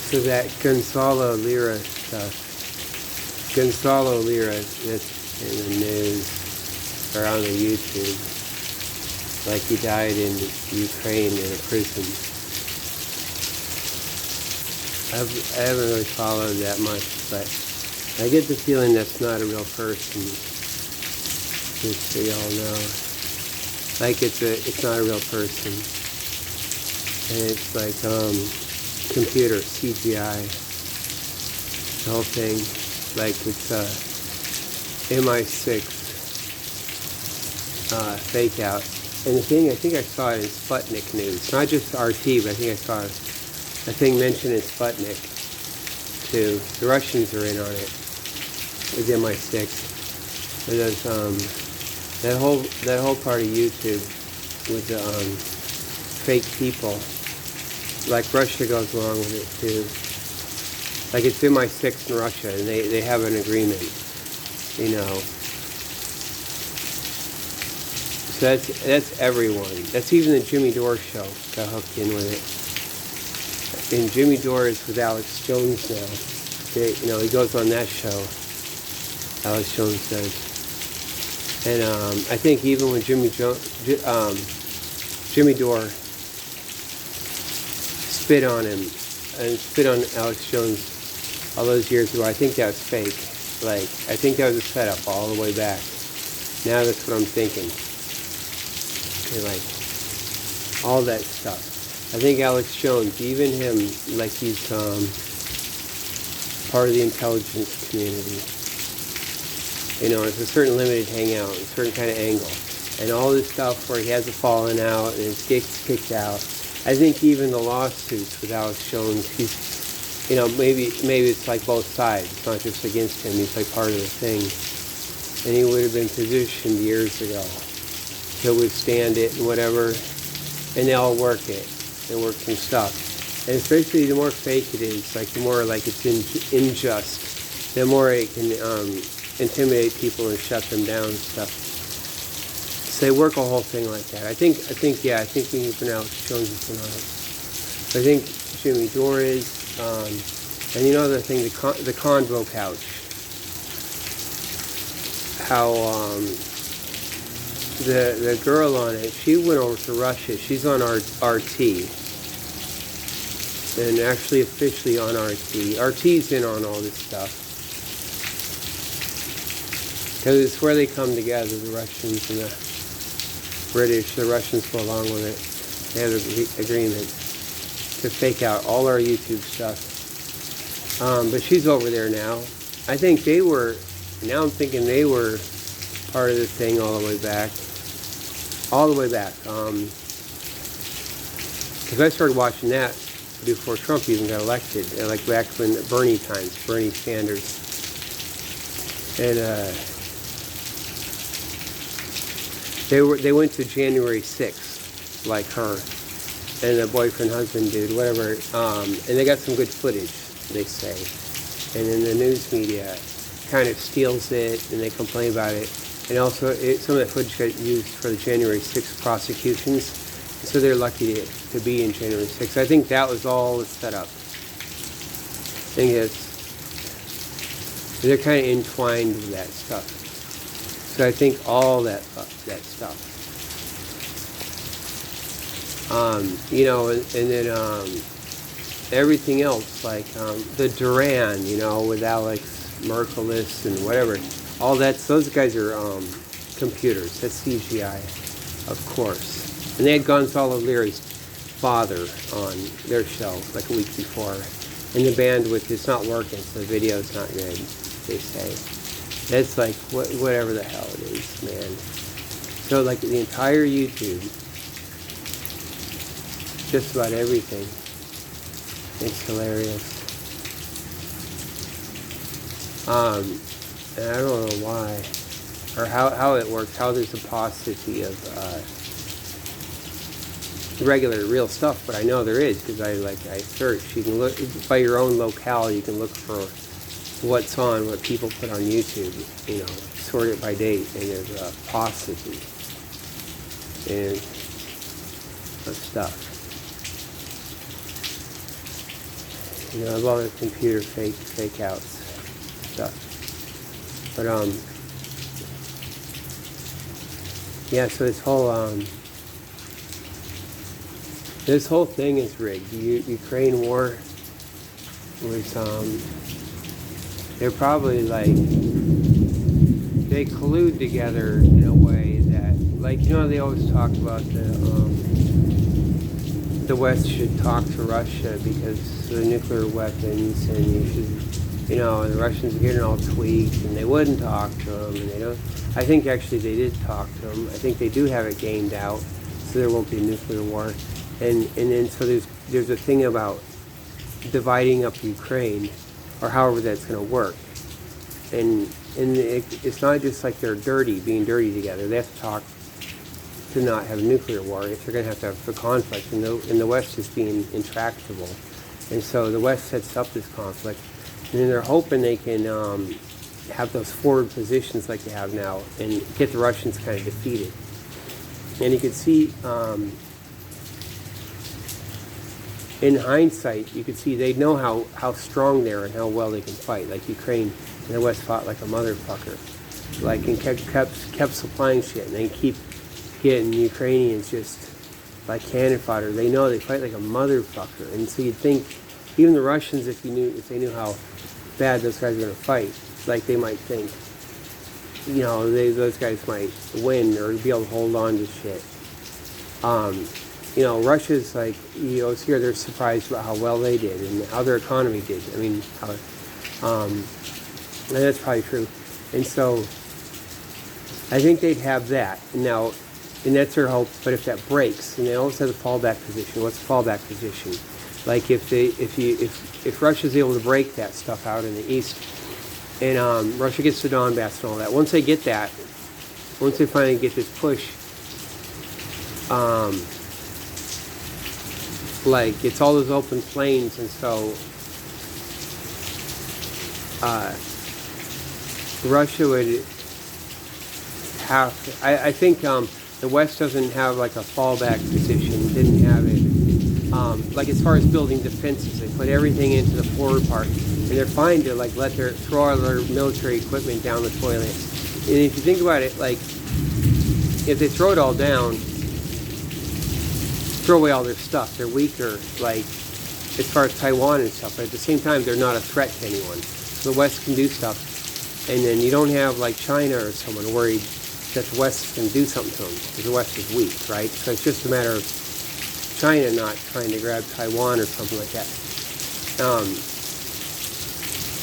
So that Gonzalo Lira stuff, Gonzalo Lira, that's in the news or on the YouTube, like he died in Ukraine in a prison. I haven't really followed that much, but I get the feeling that's not a real person, just so y'all know. Like it's not a real person. And it's like computer, CGI, the whole thing. Like it's MI6 fake out. And the thing, I think I saw it in Sputnik News, not just RT, but I think I saw a thing mentioned in Sputnik too. The Russians are in on it with MI6. But there's that whole part of YouTube with the fake people. Like Russia goes along with it too. Like it's MI6 in Russia, and they have an agreement, you know. So that's everyone. That's even the Jimmy Dore show got hooked in with it. And Jimmy Dore is with Alex Jones now. He goes on that show. Alex Jones does. And I think even when Jimmy Dore spit on him and spit on Alex Jones all those years ago, I think that was fake. Like, I think that was a setup all the way back. Now that's what I'm thinking. Okay, like, all that stuff. I think Alex Jones, even him, like he's part of the intelligence community. You know, it's a certain limited hangout, a certain kind of angle. And all this stuff where he has a falling out and his gets kicked out. I think even the lawsuits with Alex Jones, he's, maybe it's like both sides. It's not just against him. He's like part of the thing. And he would have been positioned years ago to withstand it and whatever. And they all work it. They work some stuff. And especially the more fake it is, like the more like it's unjust, the more it can intimidate people and shut them down and stuff. So they work a whole thing like that. I think even Alex Jones is in on it. I think Jimmy Dore is, and the other thing, the Convo couch. How the girl on it, she went over to Russia. She's on RT, and actually officially on RT. RT's in on all this stuff. Because it's where they come together, the Russians and the British. The Russians go along with it. They have an agreement to fake out all our YouTube stuff. But she's over there now. I think they were, now I'm thinking they were part of the thing all the way back. All the way back. Because I started watching that before Trump even got elected. Like back when Bernie Sanders. And they went to January 6th, like her, and the boyfriend, husband, dude, whatever, and they got some good footage, they say. And then the news media kind of steals it, and they complain about it. And also, some of that footage got used for the January 6th prosecutions, so they're lucky to be in January 6th. I think that was all set up. I think they're kind of entwined with that stuff. So I think all that stuff. And then everything else, like the Duran, with Alex Merkelis and whatever, all that, those guys are computers. That's CGI, of course. And they had Gonzalo Lira's father on their show like a week before. And the bandwidth is not working, so the video's not good, they say. That's like whatever the hell it is, man. So like the entire YouTube, just about everything, it's hilarious. And I don't know why, or how it works, how there's a paucity of regular real stuff, but I know there is, because I search. You can look by your own locale, you can look for what's on, what people put on YouTube, sort it by date, and there's a paucity of stuff. You know, I love the computer fake outs stuff. But yeah. So this whole thing is rigged. Ukraine war was they're probably like they collude together in a way that, like, you know, they always talk about the West should talk to Russia because of the nuclear weapons, and you should, you know, and the Russians are getting all tweaked, and they wouldn't talk to them, and they don't. I think actually they did talk to them. I think they do have it gamed out, so there won't be a nuclear war. And then so there's a thing about dividing up Ukraine, or however that's going to work. And it's not just like they're being dirty together. They have to talk to not have a nuclear war if they're going to have a conflict. And the West is being intractable. And so the West sets up this conflict. And then they're hoping they can have those forward positions like they have now and get the Russians kind of defeated. And you can see, in hindsight, you could see they know how strong they are and how well they can fight. Like Ukraine and the West fought like a motherfucker. Like, and kept supplying shit, and they keep getting Ukrainians just like cannon fodder. They know they fight like a motherfucker. And so you'd think even the Russians, if they knew how bad those guys are going to fight, like they might think, you know, those guys might win or be able to hold on to shit. You know, Russia's like, you know, here they're surprised about how well they did and how their economy did. I mean, and that's probably true. And so I think they'd have that. Now, and that's their hope. But if that breaks, and they always have a fallback position. What's the fallback position? Like if Russia's able to break that stuff out in the east, and Russia gets to Donbass and all that. Once they get that, once they finally get this push, like it's all those open plains, and so Russia would have. I think the West doesn't have like a fallback position. Didn't have it. Like as far as building defenses, they put everything into the forward part, and they're fine to like throw all their military equipment down the toilet. And if you think about it, like if they throw it all down, throw away all their stuff. They're weaker, like as far as Taiwan and stuff. But at the same time, they're not a threat to anyone. So the West can do stuff, and then you don't have like China or someone worried that the West can do something to them because the West is weak, right? So it's just a matter of China not trying to grab Taiwan or something like that.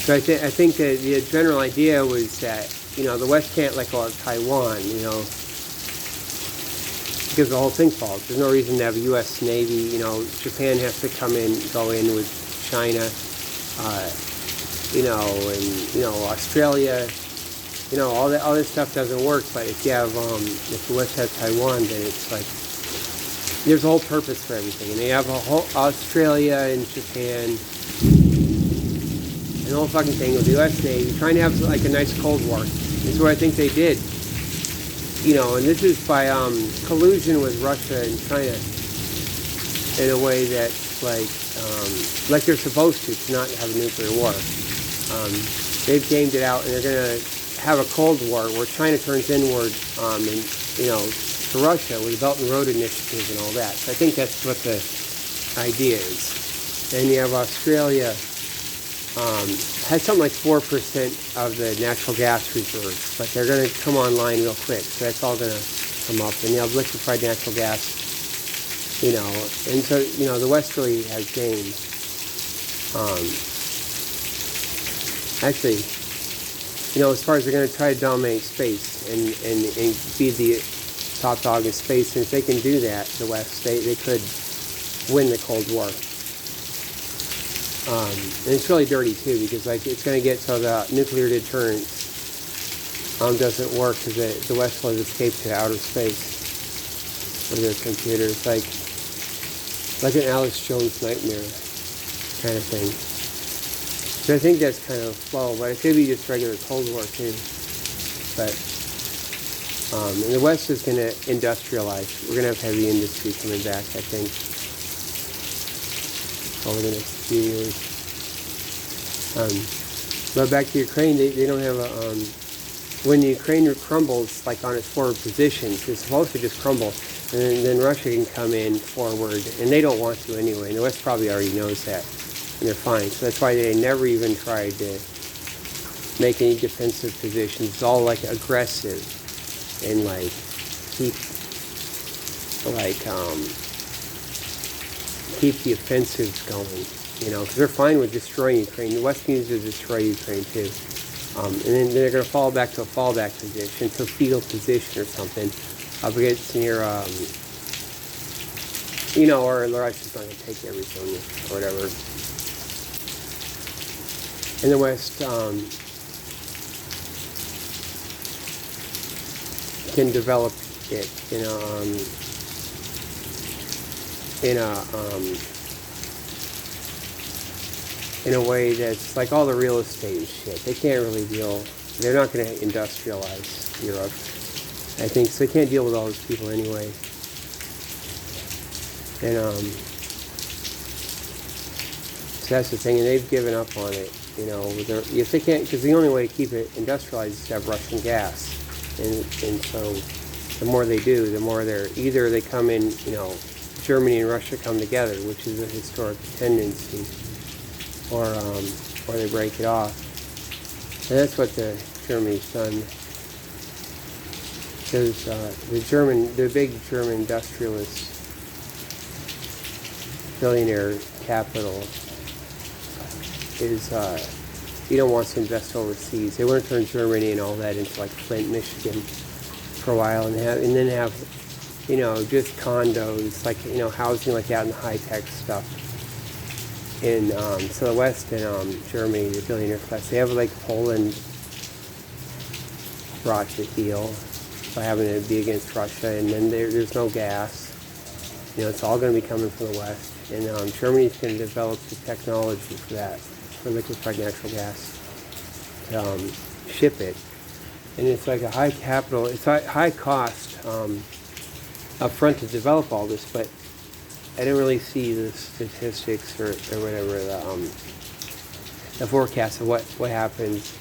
So I think that the general idea was that, you know, the West can't let go of Taiwan, you know, because the whole thing falls. There's no reason to have a U.S. Navy. You know, Japan has to go in with China, you know, and, you know, Australia, you know, all this stuff doesn't work. But if you have, if the West has Taiwan, then it's like, there's a whole purpose for everything. And they have a whole Australia and Japan, and the whole fucking thing with the U.S. Navy, trying to have like a nice Cold War. This is what I think they did. You know, and this is by collusion with Russia and China in a way that's like they're supposed to not have a nuclear war. They've gamed it out, and they're going to have a Cold War where China turns inward, and, you know, to Russia with the Belt and Road Initiative and all that. So I think that's what the idea is. And you have Australia has something like 4% of the natural gas reserves, but they're going to come online real quick. So that's all going to come up. And you have liquefied natural gas, you know. And so, you know, the West really has gained. Actually, you know, as far as they're going to try to dominate space and be the top dog in space, and if they can do that, the West, they could win the Cold War. And it's really dirty too, because like it's going to get so the nuclear deterrence doesn't work because the West will escape to outer space with their computers, like an Alice Jones nightmare kind of thing. So I think that's kind of slow, but it could be just regular Cold War too. But and the West is going to industrialize. We're going to have heavy industry coming back, I think, over the next few years. But back to Ukraine, they don't have a, when the Ukraine crumbles, like on its forward positions, it's supposed to just crumble, and then Russia can come in forward, and they don't want to anyway, and the West probably already knows that, and they're fine. So that's why they never even tried to make any defensive positions. It's all like aggressive, and like keep the offensives going, because they're fine with destroying Ukraine. The West needs to destroy Ukraine too. And then they're going to fall back to a fallback position, to a fetal position or something, up against near, or Russia's not going to take every zone or whatever. And the West can develop it in a way that's like all the real estate and shit. They can't really deal. They're not going to industrialize Europe, I think. So they can't deal with all those people anyway. And so that's the thing. And they've given up on it. If they can't, because the only way to keep it industrialized is to have Russian gas. And so the more they do, the more either they come in. Germany and Russia come together, which is a historic tendency. Or they break it off. And that's what Germany's done. Because the big German industrialist billionaire capital is, wants to invest overseas. They want to turn Germany and all that into like Flint, Michigan for a while, and then have just condos, like, housing like that, and the high-tech stuff. And so the West and Germany, the billionaire class, they have like Poland rocket deal by having to be against Russia, and then there's no gas. It's all going to be coming from the West, and Germany's going to develop the technology for that, for liquefied natural gas, to ship it. And it's like a high capital, it's high cost up front to develop all this, but I didn't really see the statistics or whatever, the forecast of what happens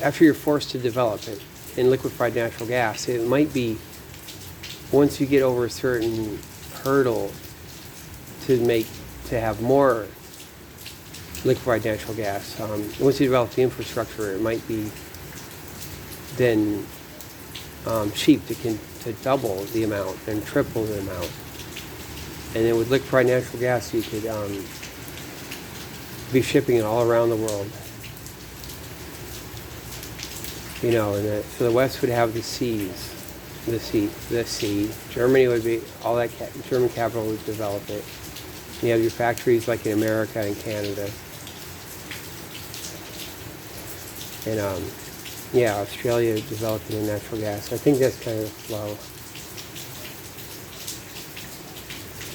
after you're forced to develop it in liquefied natural gas. It might be, once you get over a certain hurdle to have more liquefied natural gas, once you develop the infrastructure, it might be then cheap to double the amount and triple the amount. And then with liquefied natural gas, you could be shipping it all around the world. So the West would have the seas, the sea. Germany would be, all that German capital would develop it. You have your factories like in America and Canada. And Australia developing the natural gas. I think that's kind of the flow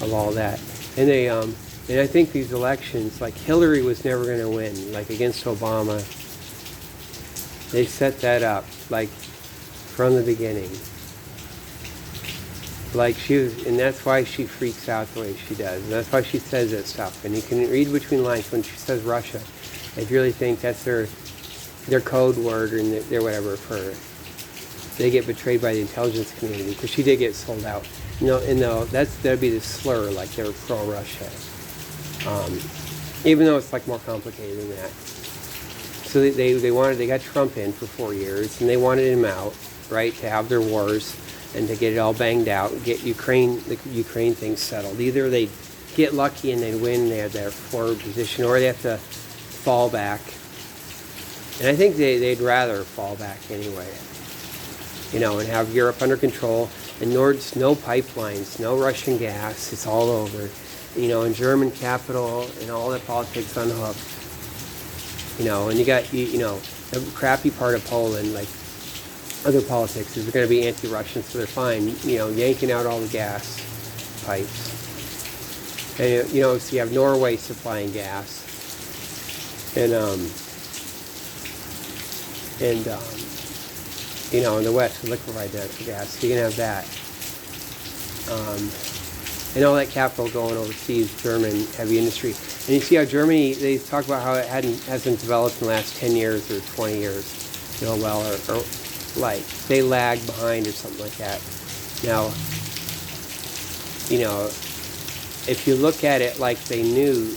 of all that. And and I think these elections, like Hillary was never going to win, like against Obama. They set that up, like, from the beginning. Like and that's why she freaks out the way she does. And that's why she says that stuff. And you can read between lines when she says Russia. If you really think that's their code word or their whatever for, they get betrayed by the intelligence community, because she did get sold out. That'd be the slur, like they were pro-Russia. Even though it's like more complicated than that. So they got Trump in for 4 years, and they wanted him out, right, to have their wars and to get it all banged out, get the Ukraine thing settled. Either they get lucky and they win, they have their forward position, or they have to fall back. And I think they'd rather fall back anyway, and have Europe under control, and no pipelines, no Russian gas, it's all over, and German capital and all that politics unhooked, and you got, the crappy part of Poland, like other politics, is going to be anti-Russian, so they're fine, yanking out all the gas pipes. And, so you have Norway supplying gas, and in the West, liquefied natural gas, so you can have that. and all that capital going overseas, German heavy industry. And you see how Germany, they talk about how it hasn't developed in the last 10 years or 20 years, well, or like they lag behind or something like that. Now, if you look at it like they knew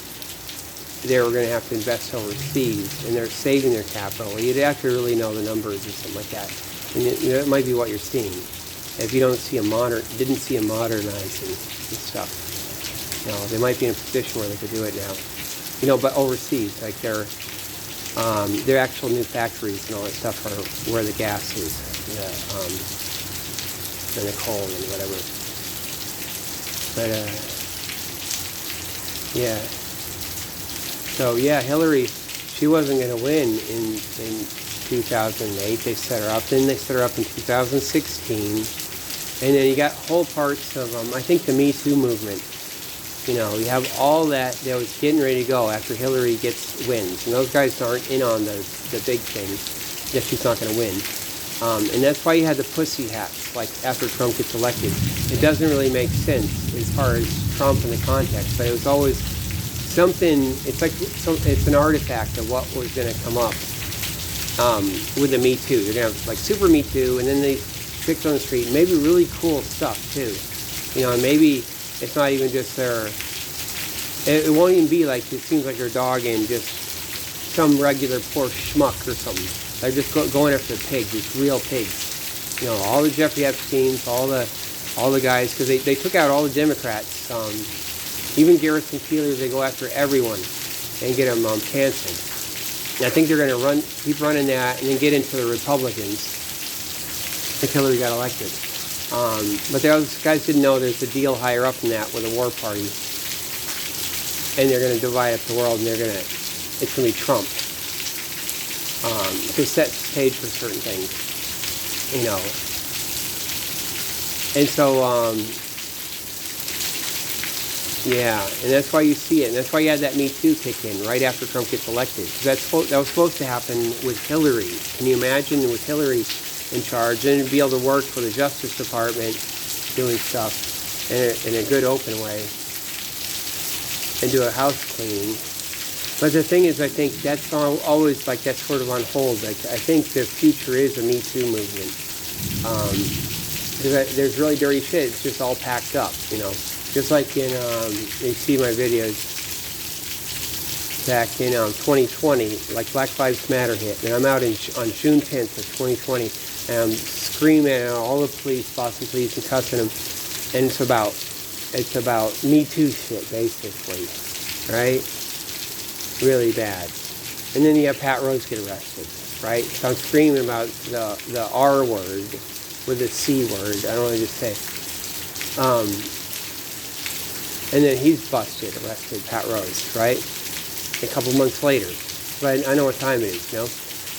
they were going to have to invest overseas and they're saving their capital, you'd have to really know the numbers or something like that. And it might be what you're seeing. If you didn't see a modernizing and stuff, they might be in a position where they could do it now. But overseas, like their actual new factories and all that stuff are where the gas is, and the coal and whatever. But yeah. So yeah, Hillary, she wasn't going to win in 2008. They set her up. Then they set her up in 2016. And then you got whole parts of, I think, the Me Too movement. You have all that was getting ready to go after Hillary wins. And those guys aren't in on the big things that she's not going to win. And that's why you had the pussy hats, like after Trump gets elected. It doesn't really make sense as far as Trump in the context, but it was always something, it's an artifact of what was going to come up with the Me Too. They're going to have like super Me Too, and then they chicks on the street, maybe really cool stuff too. And maybe it's not even just it won't even be like, it seems like they're dogging just some regular poor schmuck or something. They're just going after the pigs, these real pigs. All the Jeffrey Epsteins, all the guys, because they took out all the Democrats. Even Garrison Keillor, they go after everyone and get them canceled. And I think they're going to keep running that and then get into the Republicans until Hillary got elected. But those guys didn't know there's a deal higher up than that with a war party. And they're going to divide up the world, and it's going to be Trump. To set the stage for certain things, And so, yeah, and that's why you see it. And that's why you had that Me Too kick in right after Trump gets elected. That was supposed to happen with Hillary. Can you imagine with Hillary in charge and be able to work for the Justice Department doing stuff in a good open way and do a house cleaning? But the thing is, I think that's always like that's sort of on hold. Like I think the future is a Me Too movement. Because there's really dirty shit. It's just all packed up, Just like in you see my videos back in 2020, like Black Lives Matter hit, and I'm out on June 10th of 2020, and I'm screaming at all the police, Boston police, and cussing them, and it's about Me Too shit, basically, right? Really bad. And then you have Pat Rose get arrested, right? So I'm screaming about the R word with the C word. I don't want to just say. And then he's arrested, Pat Rose, right? A couple months later. But I know what time it is,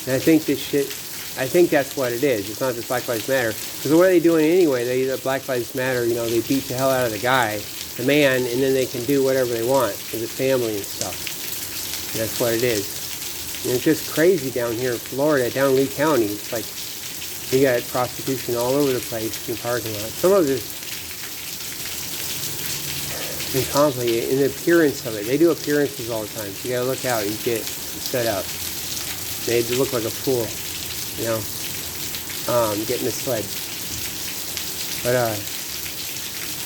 And I think I think that's what it is. It's not just Black Lives Matter. Because what are they doing anyway? Black Lives Matter, they beat the hell out of the guy, the man, and then they can do whatever they want with his family and stuff. And that's what it is. And it's just crazy down here in Florida, down in Lee County. It's like, you got prostitution all over the place in parking lots. Some of it is complicated in the appearance of it. They do appearances all the time. So you gotta look out. You get set up. Made to look like a fool. Getting misled. But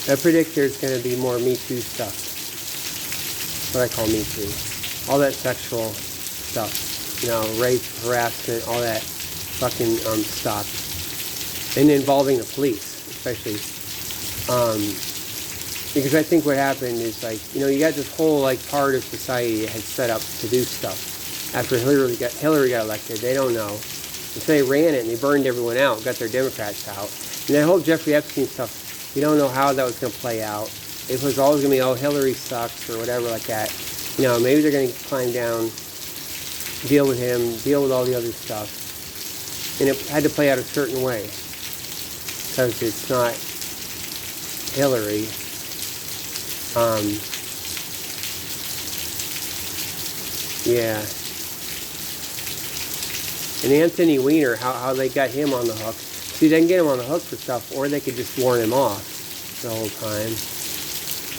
I predict there's gonna be more Me Too stuff. What I call Me Too. All that sexual stuff. Rape, harassment, all that fucking stuff. And involving the police, especially. Because I think what happened is you got this whole part of society that had set up to do stuff. After Hillary got elected, they don't know. And so they ran it and they burned everyone out, got their Democrats out. And that whole Jeffrey Epstein stuff, you don't know how that was going to play out. It was always going to be, oh, Hillary sucks or whatever like that. Maybe they're going to climb down, deal with him, deal with all the other stuff. And it had to play out a certain way. Because it's not Hillary. Yeah. And Anthony Weiner, how they got him on the hook. See, they can get him on the hook for stuff, or they could just warn him off the whole time.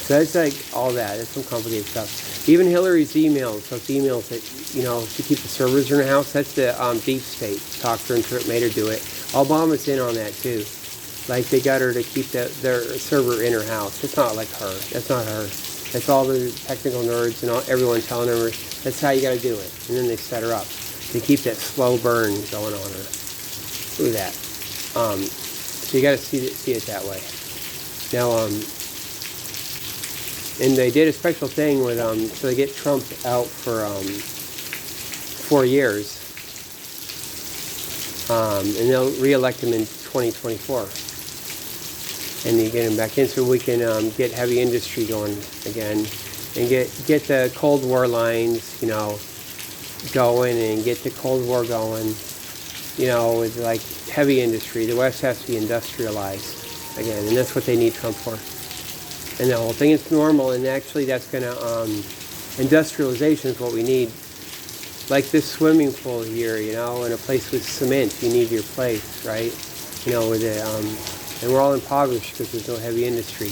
So that's like all that. That's some complicated stuff. Even Hillary's emails, those emails that, to keep the servers in her house, that's the deep state. Talked her into it, made her do it. Obama's in on that too. Like they got her to keep their server in her house. It's not like her. That's not her. That's all the technical nerds and everyone telling her that's how you got to do it. And then they set her up. They keep that slow burn going on her. Look at that. So you got to see it that way. Now, and they did a special thing with so they get Trump out for 4 years, and they'll re-elect him in 2024. And you get him back in so we can get heavy industry going again and get the Cold War lines, going and get the Cold War going, with like heavy industry. The West has to be industrialized again, and that's what they need Trump for. And the whole thing is normal, and actually that's going to, industrialization is what we need. Like this swimming pool here, in a place with cement, you need your place, right? With it, and we're all impoverished because there's no heavy industry.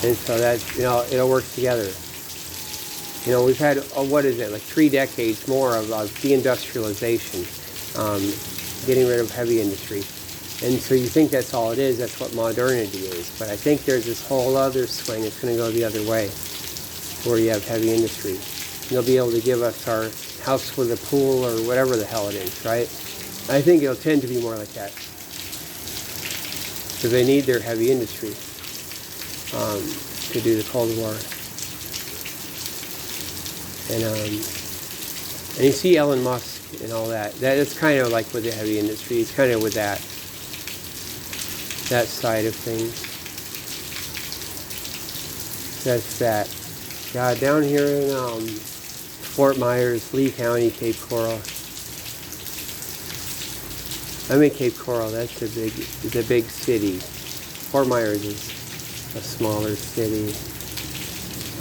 And so that, it all works together. We've had, what is it, like 3 decades more of deindustrialization, getting rid of heavy industry. And so you think that's all it is, that's what modernity is. But I think there's this whole other swing that's going to go the other way, where you have heavy industry. And they'll be able to give us our house with a pool or whatever the hell it is, right? I think it'll tend to be more like that. Because they need their heavy industry to do the Cold War. And you see Elon Musk and all that. That's kind of like with the heavy industry. It's kind of with that side of things. That's that. God, down here in Fort Myers, Lee County, Cape Coral. I'm in Cape Coral. That's the big city. Fort Myers is a smaller city.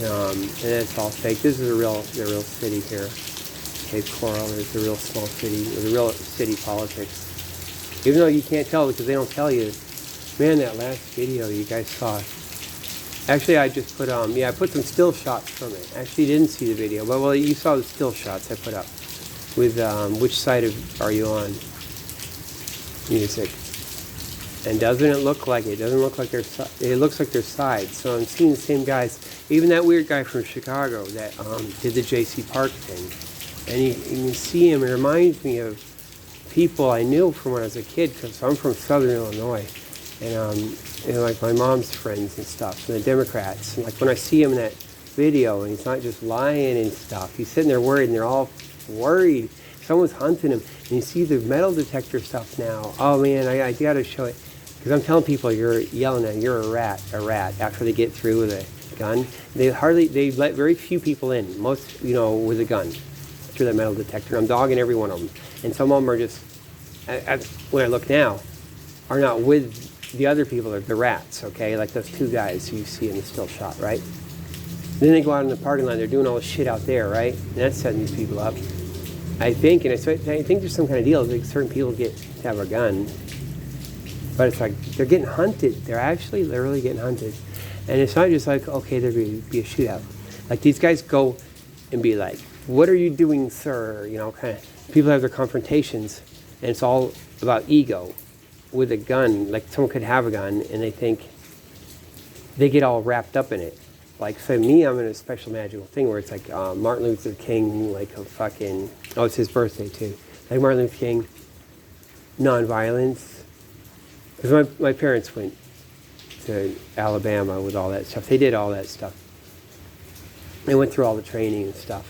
And it's all fake. This is the real city here. Cape Coral is the real small city, or the real city politics. Even though you can't tell because they don't tell you. Man, that last video you guys saw. Actually, I just put I put some still shots from it. Actually, you didn't see the video, but well, you saw the still shots I put up with which side are you on? Music. And doesn't it look like it? Doesn't look like it looks like their sides. So I'm seeing the same guys. Even that weird guy from Chicago that did the J.C. Park thing. And you can see him. It reminds me of people I knew from when I was a kid, because I'm from Southern Illinois. And like my mom's friends and stuff, and the Democrats. And like when I see him in that video, and he's not just lying and stuff. He's sitting there worried, and they're all worried. Someone's hunting him. And you see the metal detector stuff now. Oh man, I got to show it. Because I'm telling people, you're yelling at, you're a rat, after they get through with a gun. They let very few people in, most, with a gun, through that metal detector. I'm dogging every one of them. And some of them are just, when I look now, are not with the other people, are the rats, okay? Like those 2 guys you see in the still shot, right? Then they go out in the parking lot, they're doing all this shit out there, right? And that's setting these people up. I think there's some kind of deal, like certain people get to have a gun. But it's like, they're getting hunted. They're actually literally getting hunted. And it's not just like, okay, there's going to be a shootout. Like, these guys go and be like, what are you doing, sir? Kind of, people have their confrontations, and it's all about ego with a gun. Like, someone could have a gun, and they think, they get all wrapped up in it. Like, for me, I'm in a special magical thing where it's like Martin Luther King, like a fucking, it's his birthday, too. Like Martin Luther King, nonviolence. Because my parents went to Alabama with all that stuff. They did all that stuff. They went through all the training and stuff.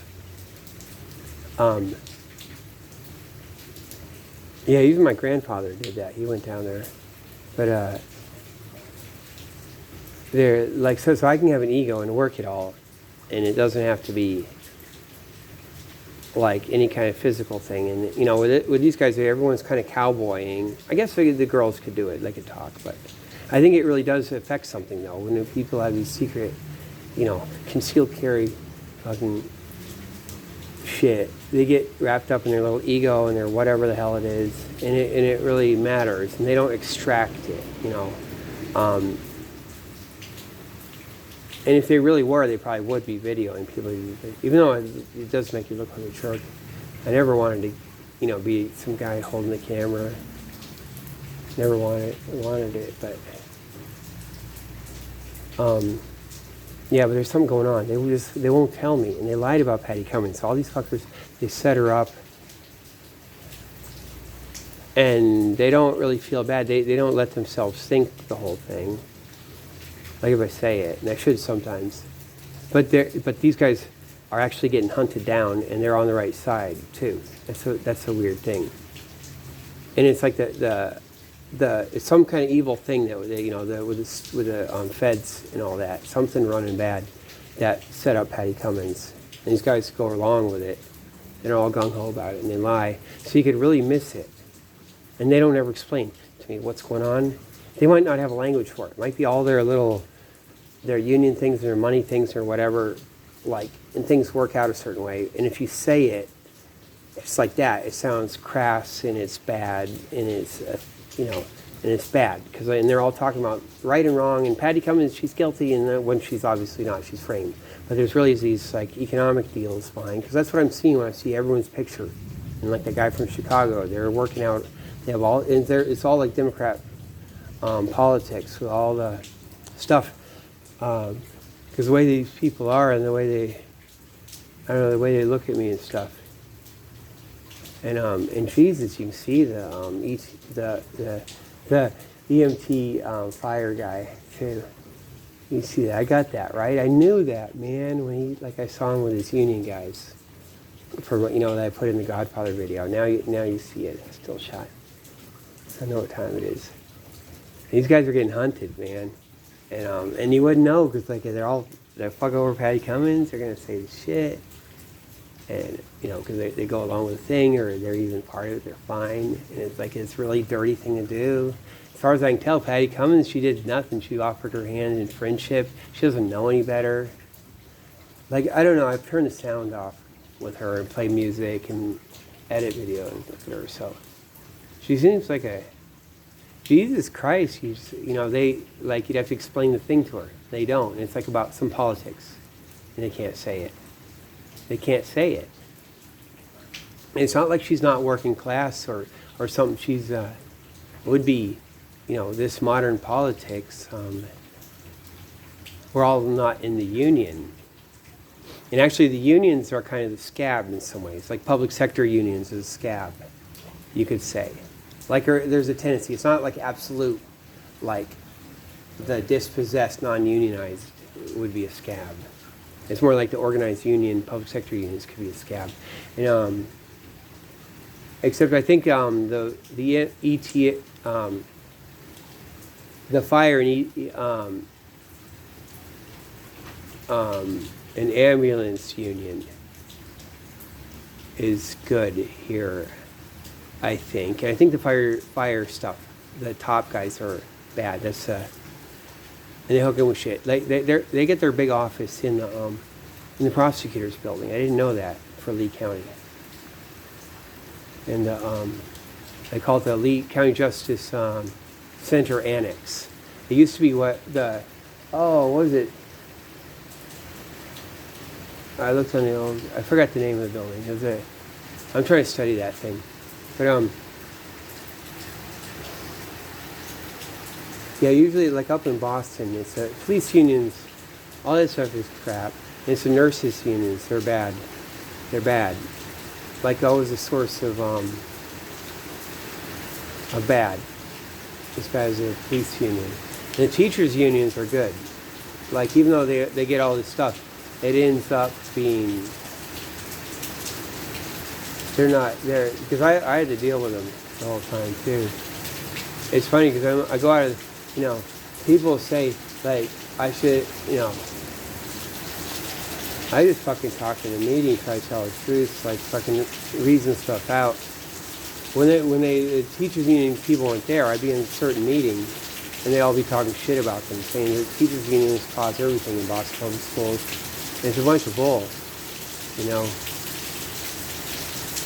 Yeah, even my grandfather did that. He went down there. But they're like, so I can have an ego and work it all. And it doesn't have to be like any kind of physical thing. And with these guys, everyone's kind of cowboying. I guess the girls could do it, they could talk, but I think it really does affect something though when people have these secret, concealed carry fucking shit. They get wrapped up in their little ego and their whatever the hell it is, and it really matters, and they don't extract it, you know. And if they really were, they probably would be videoing people. Even though it does make you look like a jerk. I never wanted to, you know, be some guy holding the camera. Never wanted it, but yeah, but there's something going on. They won't tell me, and they lied about Patty Cummins. So all these fuckers, they set her up, and they don't really feel bad. They don't let themselves think the whole thing. Like if I say it, and I should sometimes, but these guys are actually getting hunted down, and they're on the right side too. That's a weird thing, and it's like it's some kind of evil thing that they, you know, with the feds and all that, something running bad that set up Patty Cummins, and these guys go along with it. They're all gung ho about it, and they lie, so you could really miss it, and they don't ever explain to me what's going on. They might not have a language for it. It might be all their union things, their money things, or whatever, like, and things work out a certain way. And if you say it, it's like that. It sounds crass, and it's bad, and it's, you know, and it's bad. And they're all talking about right and wrong, and Patty Cummins, she's guilty, and when she's obviously not, she's framed. But there's really these, like, economic deals behind, because that's what I'm seeing when I see everyone's picture. And like the guy from Chicago, they're working out, they have all, and it's all like Democrat politics with all the stuff, because the way these people are and the way the way they look at me and stuff, and in Jesus you can see the EMT fire guy too. You see that? I got that right. I knew that, man, when I saw him with his union guys, for, you know, that I put in the Godfather video. Now you see it. It's still shot. So I know what time it is. These guys are getting hunted, man, and you wouldn't know, because like they're fuck over Patty Cummins. They're gonna say this shit, and you know, because they go along with the thing, or they're even part of it. They're fine, and it's like it's a really dirty thing to do. As far as I can tell, Patty Cummins, she did nothing. She offered her hand in friendship. She doesn't know any better. Like, I don't know. I've turned the sound off with her and play music and edit video and look at her. So she seems like a Jesus Christ, you know, you'd have to explain the thing to her. They don't. And it's like about some politics, and they can't say it. They can't say it. And it's not like she's not working class or something. She's would be, you know, this modern politics. We're all not in the union. And actually the unions are kind of the scab in some ways. Like public sector unions is a scab, you could say. Like there's a tendency. It's not like absolute, like the dispossessed, non-unionized would be a scab. It's more like the organized union, public sector unions could be a scab. And, except I think the fire and ambulance union is good here, I think. And I think the fire stuff, the top guys are bad. That's and they hook in with shit. They get their big office in the prosecutor's building. I didn't know that for Lee County. And they call it the Lee County Justice Center Annex. It used to be what was it? I looked on the old. I forgot the name of the building. It was I'm trying to study that thing, but yeah. Usually, like up in Boston, it's police unions. All that stuff is crap. And it's the nurses unions. They're bad. They're bad. Like always a source of bad. As bad as the police union. And the teachers unions are good. Like even though they get all this stuff, it ends up being, they're not there, because I had to deal with them the whole time too. It's funny because I go out of, you know, people say like I should, you know, I just fucking talk in a meeting, try to tell the truth, like fucking reason stuff out. When the teachers union people weren't there, I'd be in a certain meeting, and they'd all be talking shit about them, saying that teachers unions cause everything in Boston public schools. And it's a bunch of bull, you know.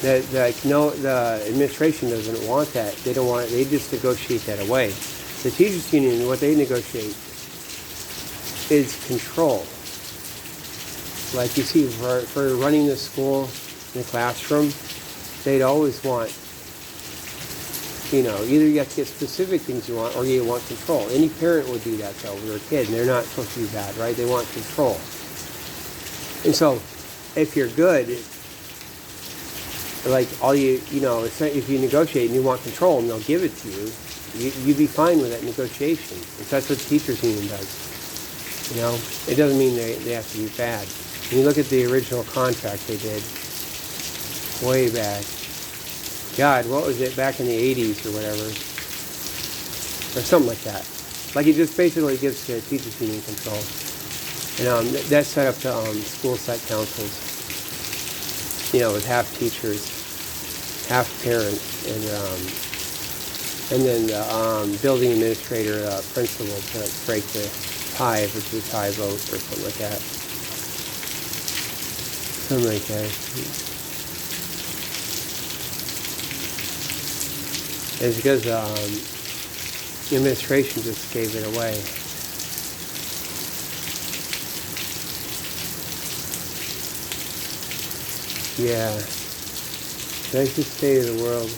No, the administration doesn't want that. They don't want it. They just negotiate that away. The teachers union, what they negotiate is control. Like you see, for running the school in the classroom, they'd always want, either you have to get specific things you want or you want control. Any parent would do that though, with their kid, and they're not supposed to do that, right? They want control. And so, if you're good, like if you negotiate and you want control and they'll give it to you, you'd be fine with that negotiation. If that's what the teachers union does. It doesn't mean they have to be bad. When you look at the original contract they did way back, God, what was it, back in the 80s or whatever, or something like that. Like it just basically gives the teachers union control. And that's set up to school site councils, with half teachers, half parents, and then the building administrator, principal to break the tie if it's a tie vote or something like that. Something like that. It's because the administration just gave it away. Yeah. That's the state of the world.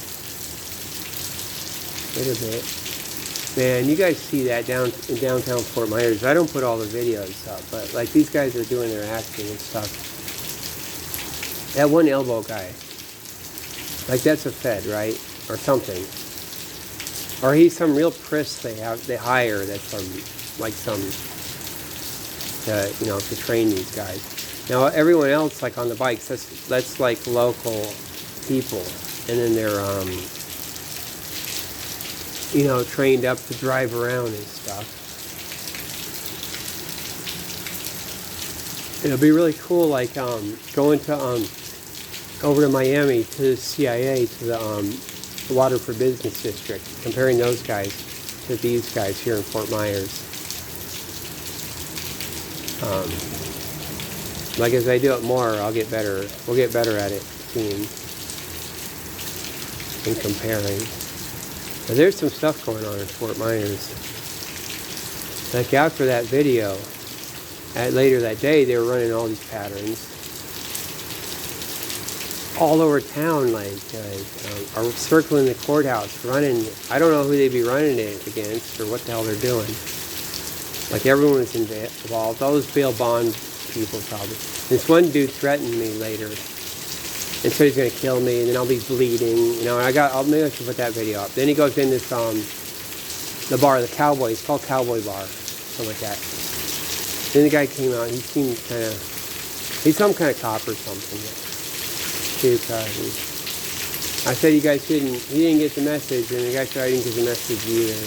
Wait a bit. Man, you guys see that in downtown Fort Myers. I don't put all the videos up, but like these guys are doing their acting and stuff. That one elbow guy. Like that's a Fed, right? Or something. Or he's some real priss they hire that's to train these guys. Now everyone else like on the bikes, that's like local people, and then they're trained up to drive around and stuff. It'll be really cool, like going to over to Miami to the CIA to the Water for Business District, comparing those guys to these guys here in Fort Myers. Like as I do it more, I'll get better. We'll get better at it, seeing and comparing. But there's some stuff going on in Fort Myers. Like after that video, later that day, they were running all these patterns all over town, are circling the courthouse, running. I don't know who they'd be running it against or what the hell they're doing. Like everyone was involved. All those bail bond people probably. This one dude threatened me later and said he's gonna kill me, and then I'll be bleeding. Maybe I should put that video up. Then he goes in this the bar, the Cowboy. It's called Cowboy Bar, something like that. Then the guy came out. He seemed he's some kind of cop or something. I said he didn't get the message, and the guy said I didn't get the message either.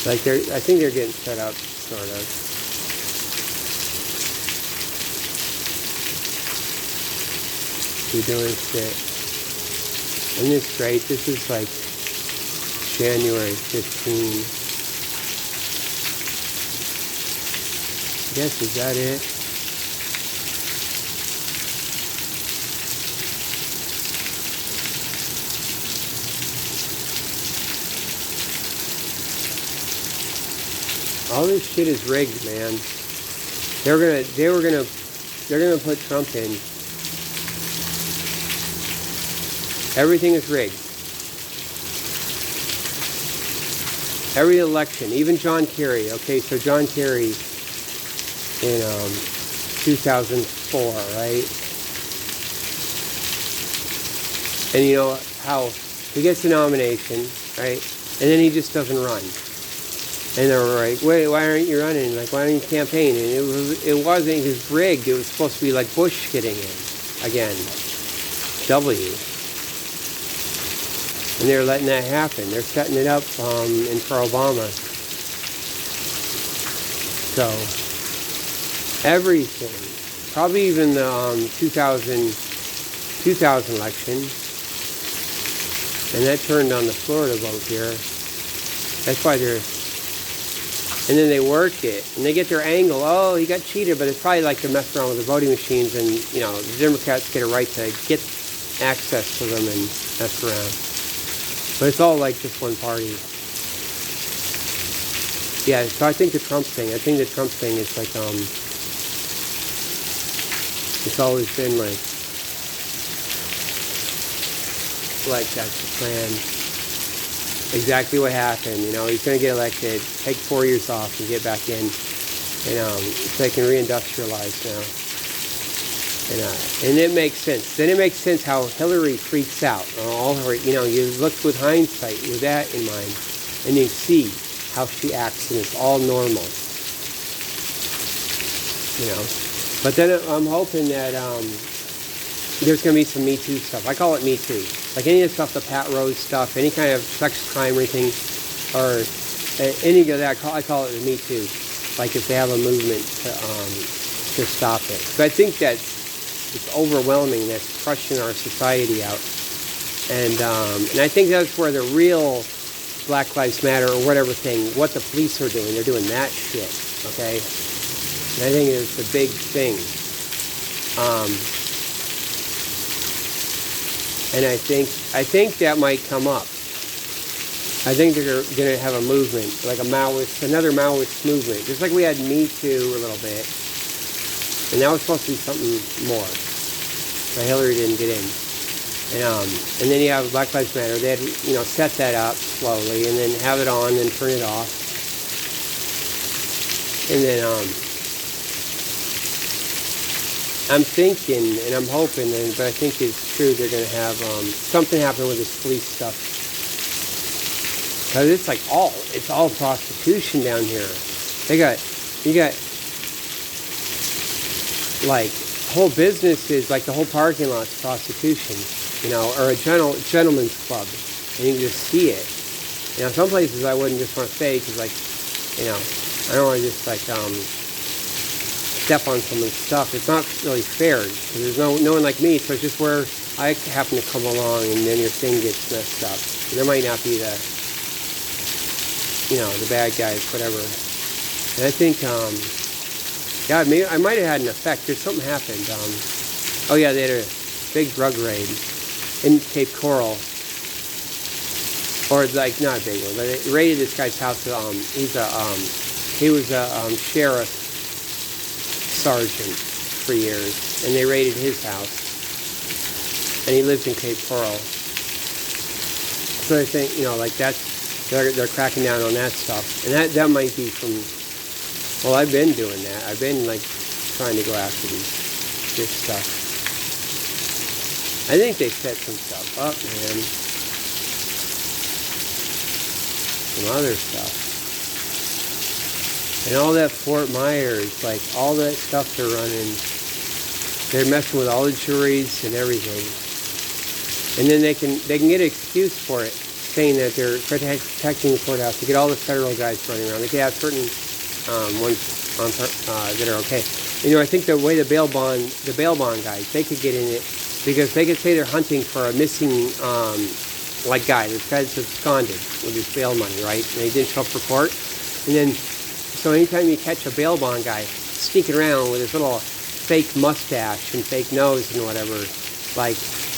But I think they're getting set up, sort of. You're doing shit. Isn't this great? This is like January 15. I guess, is that it? All this shit is rigged, man. They're gonna put Trump in. Everything is rigged. Every election, even John Kerry. Okay, so John Kerry in 2004, right? And you know how he gets the nomination, right? And then he just doesn't run. And they were like, wait, why aren't you running? Like, why aren't you campaigning? And it wasn't, it was rigged. It was supposed to be like Bush getting in again. W. And they're letting that happen. They're setting it up for Obama. So, everything. Probably even the 2000 election. And that turned on the Florida vote here. That's why and then they work it, and they get their angle. Oh, he got cheated, but it's probably like they're messing around with the voting machines, and the Democrats get a right to get access to them and mess around. But it's all like just one party. Yeah, so I think the Trump thing is like, it's always been like that's the plan. Exactly what happened. He's going to get elected, take 4 years off, and get back in, so they can reindustrialize now. And it makes sense. Then it makes sense how Hillary freaks out. All her, you look with hindsight with that in mind, and you see how she acts, and it's all normal. But then I'm hoping that there's going to be some Me Too stuff. I call it Me Too. Like any of the stuff, the Pat Rose stuff, any kind of sex crime or anything, or any of that, I call it the Me Too. Like if they have a movement to stop it. But I think that it's overwhelming. That's crushing our society out. And I think that's where the real Black Lives Matter or whatever thing, what the police are doing, they're doing that shit. Okay. And I think it's the big thing. And I think that might come up. I think they're going to have a movement, like another Maoist movement, just like we had Me Too a little bit, and that was supposed to be something more. But Hillary didn't get in, and then you have Black Lives Matter. They had set that up slowly, and then have it on, then turn it off, and then I'm thinking, and I'm hoping, but I think it's true, they're going to have something happen with this police stuff. Because it's like it's all prostitution down here. You got like whole businesses, like the whole parking lot's prostitution, or a gentleman's club. And you can just see it. Some places I wouldn't just want to stay because, like, I don't want to just, like, step on someone's stuff. It's not really fair because there's no one like me, so it's just where I happen to come along and then your thing gets messed up. And there might not be the bad guys, whatever. And I think, maybe I might have had an effect. There's something happened. They had a big drug raid in Cape Coral. Or like, not a big one, but it raided this guy's house. He was a sheriff sergeant for years, and they raided his house, and he lives in Cape Coral. So I think they're cracking down on that stuff, and that might be from. Well, I've been doing that. I've been trying to go after this stuff. I think they set some stuff up, man. Some other stuff. And all that Fort Myers, all that stuff they're running, they're messing with all the juries and everything. And then they can get an excuse for it, saying that they're protecting the courthouse. They get all the federal guys running around. They can have certain ones that are okay. I think the way the bail bond guys, they could get in it because they could say they're hunting for a missing guy. This guy's absconded with his bail money, right? And they didn't show up for court. And then, so anytime you catch a bail bond guy sneaking around with his little fake mustache and fake nose and whatever,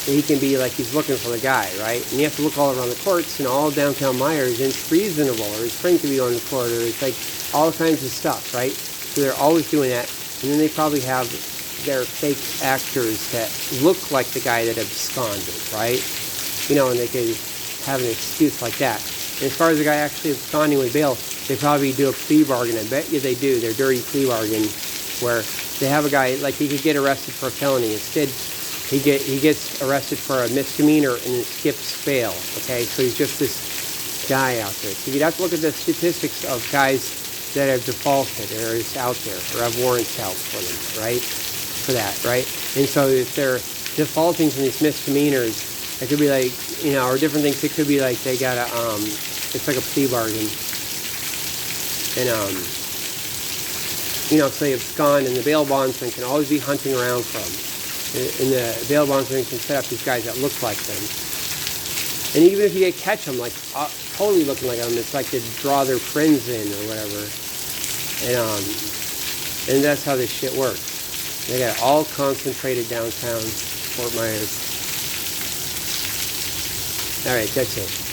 he can be he's looking for the guy, right? And you have to look all around the courts and all downtown Myers, and it's reasonable, or his friend could be on the court, or it's all kinds of stuff, right? So they're always doing that. And then they probably have their fake actors that look like the guy that absconded, right? And they could have an excuse like that. And as far as the guy actually absconding with bail, they probably do a plea bargain. I bet you they do. Their dirty plea bargain where they have a guy, he could get arrested for a felony. Instead, he gets arrested for a misdemeanor and then skips bail. Okay, so he's just this guy out there. So you'd have to look at the statistics of guys that have defaulted or are just out there or have warrants out for them, right? For that, right? And so if they're defaulting from these misdemeanors, it could be or different things. It could be they got a, it's like a plea bargain. And, so they abscond, and the bail bondsman can always be hunting around for them. And the bail bondsman can set up these guys that look like them. And even if you catch them, totally looking like them, it's to draw their friends in or whatever. And that's how this shit works. They got it all concentrated downtown Fort Myers. All right, that's it.